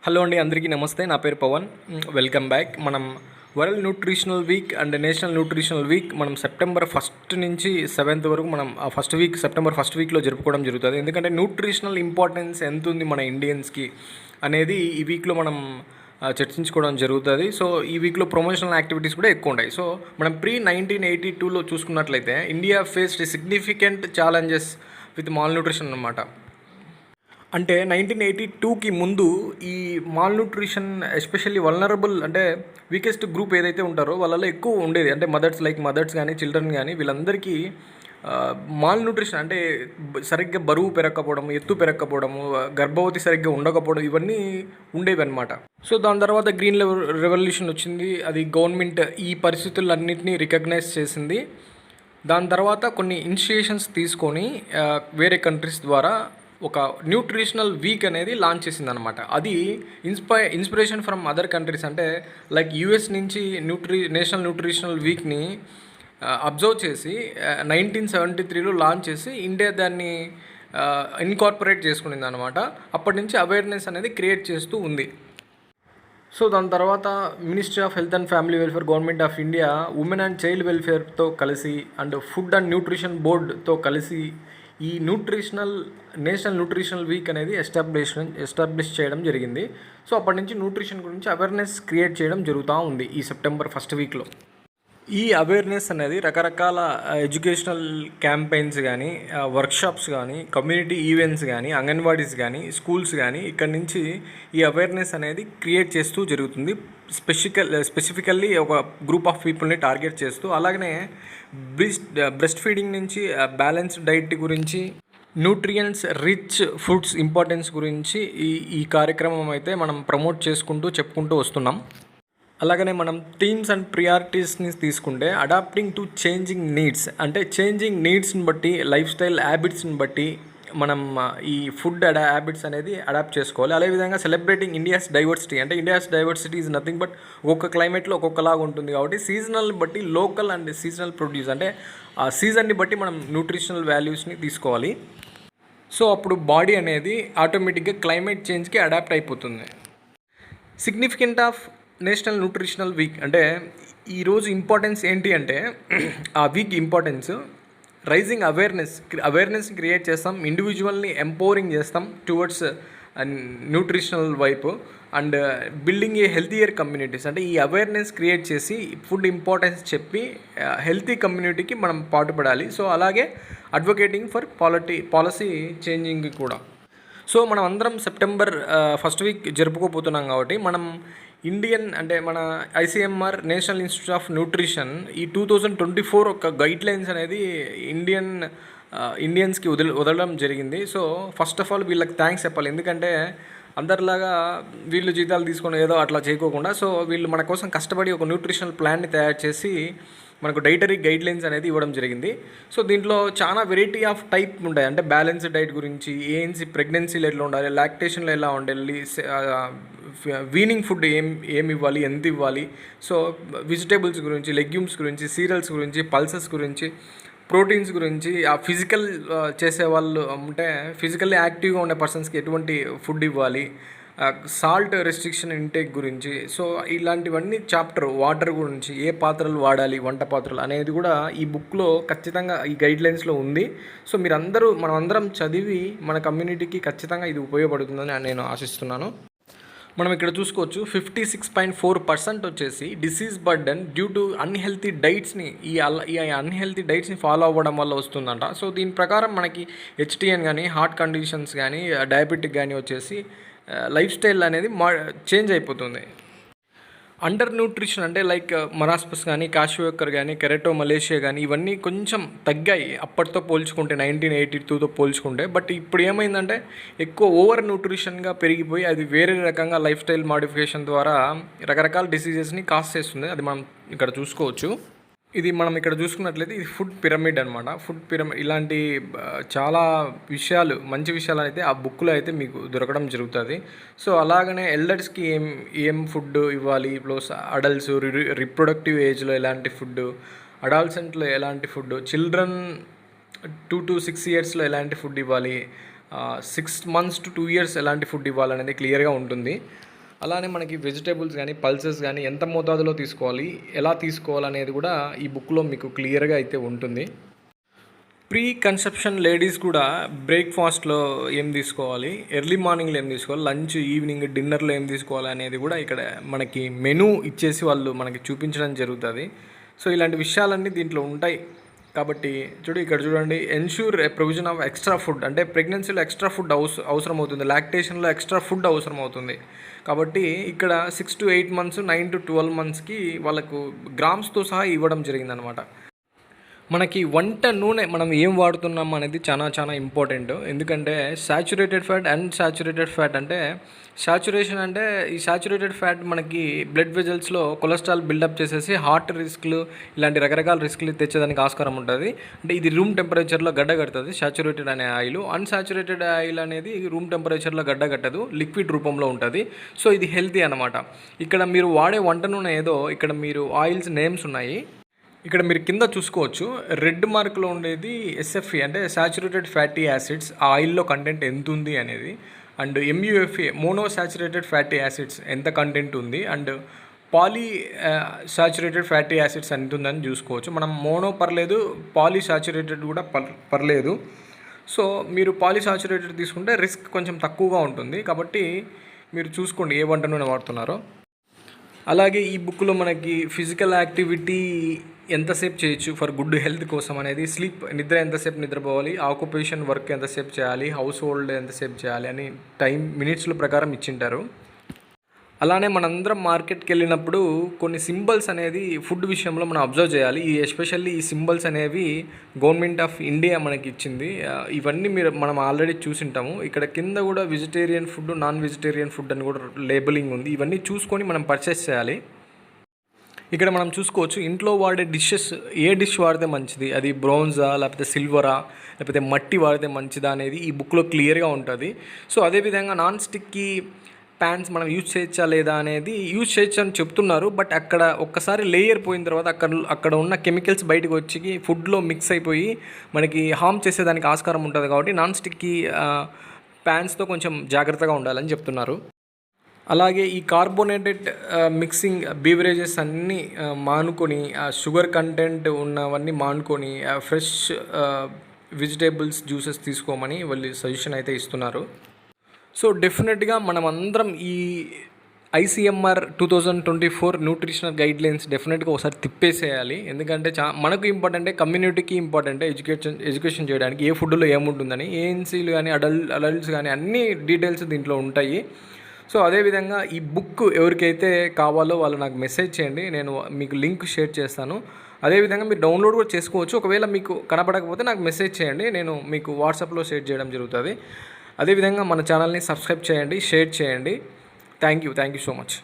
Hello అండి, అందరికీ నమస్తే. నా పేరు పవన్. Welcome back. మనం world nutritional week and national nutritional week మనం సెప్టెంబర్ 1 నుంచి 7 వరకు మనం ఆ సెప్టెంబర్ ఫస్ట్ వీక్లో జరుపుకోవడం జరుగుతుంది. ఎందుకంటే న్యూట్రిషనల్ ఇంపార్టెన్స్ ఎంత ఉంది మన ఇండియన్స్కి అనేది ఈ వీక్లో మనం చర్చించుకోవడం జరుగుతుంది. సో ఈ వీక్లో ప్రమోషనల్ యాక్టివిటీస్ కూడా ఎక్కువ ఉంటాయి. సో మనం pre-1982లో చూసుకున్నట్లయితే India faced significant challenges with mall nutrition అనమాట. అంటే 1982కి ముందు ఈ మాల్ న్యూట్రిషన్ ఎస్పెషల్లీ వల్నరబుల్ అంటే వీకెస్ట్ గ్రూప్ ఏదైతే ఉంటారో వాళ్ళలో ఎక్కువ ఉండేది. అంటే మదర్స్ కానీ చిల్డ్రన్ కానీ వీళ్ళందరికీ మాల్ న్యూట్రిషన్ అంటే సరిగ్గా బరువు పెరగకపోవడం, ఎత్తు పెరగకపోవడము, గర్భవతి సరిగ్గా ఉండకపోవడం ఇవన్నీ ఉండేవి అనమాట. సో దాని తర్వాత గ్రీన్ రెవల్యూషన్ వచ్చింది. అది గవర్నమెంట్ ఈ పరిస్థితులన్నింటినీ రికగ్నైజ్ చేసింది. దాని తర్వాత కొన్ని ఇనిషియేషన్స్ తీసుకొని వేరే కంట్రీస్ ద్వారా ఒక న్యూట్రిషనల్ వీక్ అనేది లాంచ్ చేసింది అనమాట. అది ఇన్స్పిరేషన్ ఫ్రమ్ అదర్ కంట్రీస్, అంటే లైక్ యూఎస్ నుంచి నేషనల్ న్యూట్రిషనల్ వీక్ని అబ్జర్వ్ చేసి 1973లో లాంచ్ చేసి ఇండియా దాన్ని ఇన్కార్పొరేట్ చేసుకునింది అనమాట. అప్పటి నుంచి అవేర్నెస్ అనేది క్రియేట్ చేస్తూ ఉంది. సో దాని తర్వాత ministry of health and family welfare, government of India, women and child వెల్ఫేర్తో కలిసి అండ్ ఫుడ్ అండ్ న్యూట్రిషన్ బోర్డ్తో కలిసి ఈ నేషనల్ న్యూట్రిషనల్ వీక్ అనేది ఎస్టాబ్లిష్ చేయడం జరిగింది. సో అప్పటి నుంచి న్యూట్రిషన్ గురించి అవేర్నెస్ క్రియేట్ చేయడం జరుగుతూ ఉంది ఈ సెప్టెంబర్ ఫస్ట్ వీక్లో. ఈ అవేర్నెస్ అనేది రకరకాల ఎడ్యుకేషనల్ క్యాంపెయిన్స్ కానీ, వర్క్షాప్స్ కానీ, కమ్యూనిటీ ఈవెంట్స్ కానీ, అంగన్వాడీస్ కానీ, స్కూల్స్ కానీ ఇక్కడ నుంచి ఈ అవేర్నెస్ అనేది క్రియేట్ చేస్తూ జరుగుతుంది. స్పెసిఫికల్లీ ఒక గ్రూప్ ఆఫ్ పీపుల్ని టార్గెట్ చేస్తూ, అలాగనే బ్రెస్ట్ ఫీడింగ్ నుంచి బ్యాలెన్స్డ్ డైట్ గురించి, న్యూట్రియంట్స్ రిచ్ ఫుడ్స్ ఇంపార్టెన్స్ గురించి ఈ కార్యక్రమం అయితే మనం ప్రమోట్ చేసుకుంటూ చెప్పుకుంటూ వస్తున్నాం. అలాగనే మనం థీమ్స్ అండ్ ప్రియారిటీస్ని తీసుకుంటే అడాప్టింగ్ టు చేంజింగ్ నీడ్స్, అంటే చేంజింగ్ నీడ్స్ని బట్టి, లైఫ్ స్టైల్ హ్యాబిట్స్ని బట్టి మనం ఈ ఫుడ్ హ్యాబిట్స్ అనేది అడాప్ట్ చేసుకోవాలి. అదేవిధంగా సెలబ్రేటింగ్ ఇండియాస్ డైవర్సిటీ, అంటే India's diversity is nothing but ఒక్కొక్క క్లైమేట్లో ఒక్కొక్కలాగా ఉంటుంది కాబట్టి సీజనల్ బట్టి లోకల్ అండ్ సీజనల్ ప్రొడ్యూస్, అంటే ఆ సీజన్ని బట్టి మనం న్యూట్రిషనల్ వాల్యూస్ని తీసుకోవాలి. సో అప్పుడు బాడీ అనేది ఆటోమేటిక్గా క్లైమేట్ చేంజ్కి అడాప్ట్ అయిపోతుంది. Significant of national nutritional week అంటే ఈరోజు ఇంపార్టెన్స్ ఏంటి అంటే ఆ week importance raising awareness create చేస్తాం, ఇండివిజువల్ని ఎంపవరింగ్ చేస్తాం టువర్డ్స్ న్యూట్రిషనల్ వైపు, and building a healthier communities, అంటే ఈ అవేర్నెస్ క్రియేట్ చేసి ఫుడ్ ఇంపార్టెన్స్ చెప్పి హెల్తీ కమ్యూనిటీకి మనం పాటుపడాలి. సో అలాగే అడ్వకేటింగ్ ఫర్ పాలసీ చేంజింగ్ కూడా. సో మనం అందరం సెప్టెంబర్ ఫస్ట్ వీక్ జరుపుకోబోతున్నాం కాబట్టి మనం అంటే మన ICMR national institute of nutrition ఈ 2024 ఒక గైడ్లైన్స్ అనేది ఇండియన్స్కి వదలడం జరిగింది. సో ఫస్ట్ ఆఫ్ ఆల్ వీళ్ళకి థ్యాంక్స్ చెప్పాలి. ఎందుకంటే అందరిలాగా వీళ్ళు జీతాలు తీసుకొని ఏదో అట్లా చేయకోకుండా, సో వీళ్ళు మన కోసం కష్టపడి ఒక న్యూట్రిషనల్ ప్లాన్ని తయారు చేసి మనకు డైటరీ గైడ్లైన్స్ అనేది ఇవ్వడం జరిగింది. సో దీంట్లో చాలా వెరైటీ ఆఫ్ టైప్ ఉంటాయి. అంటే బ్యాలెన్స్డ్ డైట్ గురించి, ANC ప్రెగ్నెన్సీలో ఎట్లా ఉండాలి, లాక్టేషన్లో ఎలా ఉండాలి, వీనింగ్ ఫుడ్ ఏమి ఇవ్వాలి, ఎంత ఇవ్వాలి, సో వెజిటేబుల్స్ గురించి, లెగ్యూమ్స్ గురించి, సీరియల్స్ గురించి, పల్సెస్ గురించి, ప్రోటీన్స్ గురించి, ఆ ఫిజికల్ చేసేవాళ్ళు అంటే ఫిజికల్లీ యాక్టివ్గా ఉండే పర్సన్స్కి ఎటువంటి ఫుడ్ ఇవ్వాలి, సాల్ట్ రెస్ట్రిక్షన్ ఇంటేక్ గురించి, సో ఇలాంటివన్నీ చాప్టర్, వాటర్ గురించి, ఏ పాత్రలు వాడాలి, వంట పాత్రలు అనేది కూడా ఈ బుక్లో ఖచ్చితంగా ఈ గైడ్లైన్స్లో ఉంది. సో మనం అందరం చదివి మన కమ్యూనిటీకి ఖచ్చితంగా ఇది ఉపయోగపడుతుందని నేను ఆశిస్తున్నాను. మనం ఇక్కడ చూసుకోవచ్చు 56.4% వచ్చేసి disease burden due to unhealthy డైట్స్ని ఈ అన్హెల్తీ డైట్స్ని ఫాలో అవ్వడం వల్ల వస్తుందంట. సో దీని ప్రకారం మనకి HTN కానీ, హార్ట్ కండిషన్స్ కానీ, డయాబెటిక్ కానీ వచ్చేసి లైఫ్ స్టైల్ అనేది చేంజ్ అయిపోతుంది. అండర్ న్యూట్రిషన్ అంటే లైక్ మరాస్పస్ కానీ, కాషియోకర్ కానీ, కెరటో మలేషియా కానీ ఇవన్నీ కొంచెం తగ్గాయి అప్పటితో పోల్చుకుంటే, 1982తో పోల్చుకుంటే. బట్ ఇప్పుడు ఏమైందంటే ఎక్కువ ఓవర్ న్యూట్రిషన్గా పెరిగిపోయి అది వేరే రకంగా లైఫ్ స్టైల్ మాడిఫికేషన్ ద్వారా రకరకాల డిసీజెస్ని కాజ్ చేస్తుంది. అది మనం ఇక్కడ చూసుకోవచ్చు. ఇది మనం ఇక్కడ చూసుకున్నట్లయితే ఇది ఫుడ్ పిరమిడ్ అనమాట. ఫుడ్ పిరమిడ్ ఇలాంటి చాలా విషయాలు, మంచి విషయాలు అయితే ఆ బుక్లో అయితే మీకు దొరకడం జరుగుతుంది. సో అలాగనే ఎల్డర్స్కి ఏం ఫుడ్ ఇవ్వాలి, ప్లస్ అడల్ట్స్ రిప్రొడక్టివ్ ఏజ్లో ఎలాంటి ఫుడ్, అడాల్సెంట్లో ఎలాంటి ఫుడ్, చిల్డ్రన్ 2 to 6 yearsలో ఎలాంటి ఫుడ్ ఇవ్వాలి, 6 months to 2 years ఎలాంటి ఫుడ్ ఇవ్వాలనేది క్లియర్గా ఉంటుంది. అలానే మనకి వెజిటేబుల్స్ కానీ పల్సెస్ కానీ ఎంత మోతాదులో తీసుకోవాలి, ఎలా తీసుకోవాలనేది కూడా ఈ బుక్లో మీకు క్లియర్గా అయితే ఉంటుంది. ప్రీ కన్సెప్షన్ లేడీస్ కూడా బ్రేక్ఫాస్ట్లో ఏం తీసుకోవాలి, ఎర్లీ మార్నింగ్లో ఏం తీసుకోవాలి, లంచ్, ఈవినింగ్, డిన్నర్లో ఏం తీసుకోవాలి అనేది కూడా ఇక్కడ మనకి మెనూ ఇచ్చేసి వాళ్ళు మనకి చూపించడం జరుగుతుంది. సో ఇలాంటి విషయాలన్నీ దీంట్లో ఉంటాయి. కాబట్టి ఇక్కడ చూడండి, ensure A provision of extra food, అంటే ప్రెగ్నెన్సీలో ఎక్స్ట్రా ఫుడ్ అవసరం అవుతుంది, లాక్టేషన్లో ఎక్స్ట్రా ఫుడ్ అవసరం అవుతుంది. కాబట్టి ఇక్కడ 6 to 8 months, 9 to 12 monthsకి వాళ్ళకు గ్రామ్స్తో సహా ఇవ్వడం జరిగిందనమాట. మనకి వంట నూనె మనం ఏం వాడుతున్నాం అనేది చాలా చాలా ఇంపార్టెంట్. ఎందుకంటే సాచురేటెడ్ ఫ్యాట్, అన్సాచురేటెడ్ ఫ్యాట్ అంటే సాచురేషన్ అంటే ఈ సాచురేటెడ్ ఫ్యాట్ మనకి బ్లడ్ వెజల్స్లో కొలెస్ట్రాల్ బిల్డప్ చేసేసి హార్ట్ రిస్క్లు ఇలాంటి రకరకాల రిస్క్లు తెచ్చేదానికి ఆస్కారం ఉంటుంది. అంటే ఇది రూమ్ టెంపరేచర్లో గడ్డ కడుతుంది సాచురేటెడ్ అనే ఆయిల్. అన్సాచురేటెడ్ ఆయిల్ అనేది రూమ్ టెంపరేచర్లో గడ్డ కట్టదు, లిక్విడ్ రూపంలో ఉంటుంది. సో ఇది హెల్తీ అనమాట. ఇక్కడ మీరు వాడే వంట నూనె ఏదో ఇక్కడ మీరు ఆయిల్స్ నేమ్స్ ఉన్నాయి. ఇక్కడ మీరు కింద చూసుకోవచ్చు, రెడ్ మార్క్లో ఉండేది ఎస్ఎఫ్ఈ అంటే సాచురేటెడ్ ఫ్యాటీ యాసిడ్స్, ఆ ఆయిల్లో కంటెంట్ ఎంత ఉంది అనేది. And MUFA mono saturated fatty acids ఎంత కంటెంట్ ఉంది. And poly saturated fatty acids ఎంత ఉందని చూసుకోవచ్చు. మనం మోనో పర్లేదు, పాలీ సాచురేటెడ్ కూడా పర్లేదు. సో మీరు పాలీ సాచురేటెడ్ తీసుకుంటే రిస్క్ కొంచెం తక్కువగా ఉంటుంది. కాబట్టి మీరు చూసుకోండి ఏ వంట నూనె వాడుతున్నారో. అలాగే ఈ బుక్లో మనకి ఫిజికల్ యాక్టివిటీ ఎంతసేపు చేయొచ్చు ఫర్ గుడ్ హెల్త్ కోసం అనేది, స్లీప్ నిద్ర ఎంతసేపు నిద్రపోవాలి, ఆక్యుపేషన్ వర్క్ ఎంతసేపు చేయాలి, హౌస్ హోల్డ్ ఎంతసేపు చేయాలి అని టైం మినిట్స్ల ప్రకారం ఇచ్చింటారు. అలానే మనందరం మార్కెట్కి వెళ్ళినప్పుడు కొన్ని సింబల్స్ అనేది ఫుడ్ విషయంలో మనం అబ్జర్వ్ చేయాలి. ఎస్పెషల్లీ ఈ సింబల్స్ అనేవి గవర్నమెంట్ ఆఫ్ ఇండియా మనకి ఇచ్చింది. ఇవన్నీ మనం ఆల్రెడీ చూసింటాము. ఇక్కడ కింద కూడా vegetarian food, non vegetarian food అని కూడా లేబులింగ్ ఉంది. ఇవన్నీ చూసుకొని మనం పర్చేస్ చేయాలి. ఇక్కడ మనం చూసుకోవచ్చు ఇంట్లో వాడే డిషెస్ ఏ డిష్ వాడితే మంచిది, అది బ్రౌన్జా లేకపోతే సిల్వరా లేకపోతే మట్టి వాడితే మంచిదా అనేది ఈ బుక్లో క్లియర్గా ఉంటుంది. సో అదేవిధంగా నాన్ స్టిక్కి ప్యాన్స్ మనం యూజ్ చేయొచ్చా లేదా అనేది యూజ్ చేయొచ్చు అని చెప్తున్నారు. బట్ అక్కడ ఒక్కసారి లేయర్ పోయిన తర్వాత అక్కడ ఉన్న కెమికల్స్ బయటకు వచ్చి ఫుడ్లో మిక్స్ అయిపోయి మనకి హార్మ్ చేసేదానికి ఆస్కారం ఉంటుంది. కాబట్టి నాన్ స్టిక్కి ప్యాన్స్తో కొంచెం జాగ్రత్తగా ఉండాలని చెప్తున్నారు. అలాగే ఈ కార్బోనేటెడ్ మిక్సింగ్ బీవరేజెస్ అన్నీ మానుకొని, షుగర్ కంటెంట్ ఉన్నవన్నీ మానుకొని ఫ్రెష్ వెజిటేబుల్స్ జ్యూసెస్ తీసుకోమని వాళ్ళు సజెషన్ అయితే ఇస్తున్నారు. సో డెఫినెట్గా మనం అందరం ఈ ICMR 2024 న్యూట్రిషనల్ గైడ్లైన్స్ డెఫినెట్గా ఒకసారి తిప్పేసేయాలి. ఎందుకంటే మనకు ఇంపార్టెంటే, కమ్యూనిటీకి ఇంపార్టెంటే ఎడ్యుకేషన్ చేయడానికి ఏ ఫుడ్లో ఏముంటుందని. ఏఎన్సీలు కానీ అడల్ట్స్ కానీ అన్ని డీటెయిల్స్ దీంట్లో ఉంటాయి. సో అదేవిధంగా ఈ బుక్ ఎవరికైతే కావాలో వాళ్ళు నాకు మెసేజ్ చేయండి, నేను మీకు లింక్ షేర్ చేస్తాను. అదేవిధంగా మీరు డౌన్లోడ్ కూడా చేసుకోవచ్చు. ఒకవేళ మీకు కనపడకపోతే నాకు మెసేజ్ చేయండి, నేను మీకు వాట్సాప్లో షేర్ చేయడం జరుగుతుంది. అదేవిధంగా మన ఛానల్ని సబ్స్క్రైబ్ చేయండి, షేర్ చేయండి. Thank you so much.